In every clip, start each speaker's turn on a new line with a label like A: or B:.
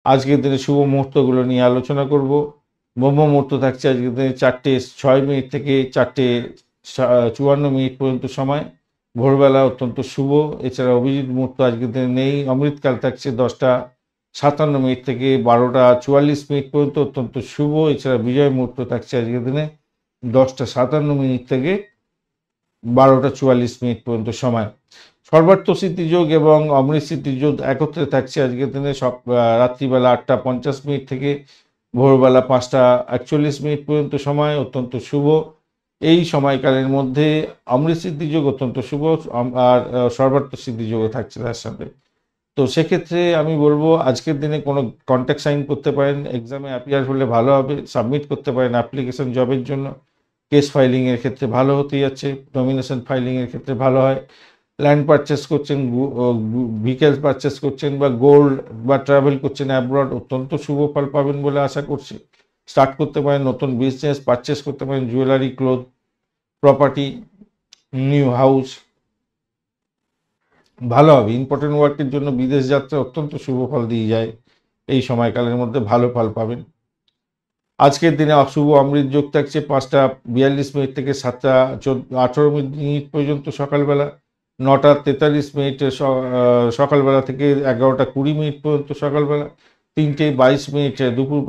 A: আজকের দিনে শুভ মুহূর্তগুলো নিয়ে আলোচনা করব। ব্রহ্ম মুহূর্ত থাকছে আজকের দিনে 4:06 থেকে 4:54 পর্যন্ত সময়, ভোরবেলা অত্যন্ত শুভ। এছাড়া অভিজিৎ মুহূর্ত আজকের দিনে নেই। অমৃতকাল থাকছে 10:57 থেকে 12:44 পর্যন্ত, অত্যন্ত শুভ। এছাড়া বিজয় মুহূর্ত থাকছে আজকের দিনে 10:57 থেকে 12:44 পর্যন্ত সময়। সর্বার্থ সিদ্ধিযোগ এবং অমৃত সিদ্ধিযোগ একত্রে থাকছে আজকের দিনে রাত্রিবেলা 8:50 থেকে ভোরবেলা 5:41 পর্যন্ত সময়, অত্যন্ত শুভ। এই সময়কালের মধ্যে অমৃত সিদ্ধিযোগ অত্যন্ত শুভ, আর সর্বার্থ সিদ্ধিযোগও থাকছে তার সাথে। তো সেক্ষেত্রে আমি বলবো আজকের দিনে কোনো কন্ট্যাক্ট সাইন করতে পারেন, এক্সামে অ্যাপিয়ার হলে ভালো হবে, সাবমিট করতে পারেন অ্যাপ্লিকেশন জবের জন্য। কেস ফাইলিংয়ের ক্ষেত্রে ভালো হতে যাচ্ছে, নমিনেশন ফাইলিংয়ের ক্ষেত্রে ভালো হয়। ল্যান্ড পারচেস করছেন, ভেহিকেল পারচেস করছেন, বা গোল্ড বা ট্রাভেল করছেন অ্যাব্রড, অত্যন্ত শুভ ফল পাবেন বলে আশা করছি। স্টার্ট করতে পারেন নতুন বিজনেস, পারচেস করতে পারেন jewellery, cloth, property, new house, ভালো হবে। ইম্পর্টেন্ট ওয়ার্কের জন্য বিদেশ যাত্রা অত্যন্ত শুভ ফল দিয়ে যায়, এই সময়কালের মধ্যে ভালো ফল পাবেন। আজকের দিনে অশুভ অমৃত যোগ থাকছে 5:42 থেকে 7:18 পর্যন্ত সকালবেলা, 9:43 সকালবেলা থেকে 11:20 পর্যন্ত সকালবেলা, 3:22 দুপুর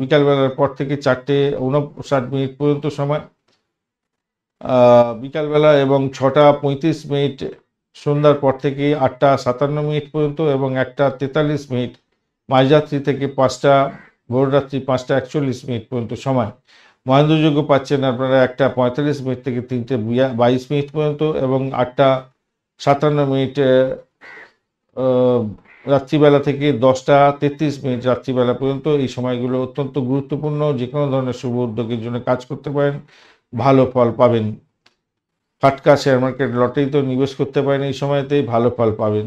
A: বিকালবেলার পর থেকে 4:59 পর্যন্ত সময় বিকালবেলা, এবং 6:35 সন্ধ্যার পর থেকে 8:57 পর্যন্ত, এবং 1:43 মাঝরাত্রি থেকে ভোররাত্রি 5:41 পর্যন্ত সময়। মহেন্দ্রযোগ্য পাচ্ছেন আপনারা 1:45 থেকে 3:22 পর্যন্ত, এবং 8:57 রাত্রিবেলা থেকে 10:33 রাত্রিবেলা পর্যন্ত। এই সময়গুলো অত্যন্ত গুরুত্বপূর্ণ, যে কোনো ধরনের শুভ উদ্যোগের জন্য কাজ করতে পারেন, ভালো ফল পাবেন। ফাটকা শেয়ার মার্কেট লটারিতেও নিবেশ করতে পারেন, এই সময়তেই ভালো ফল পাবেন।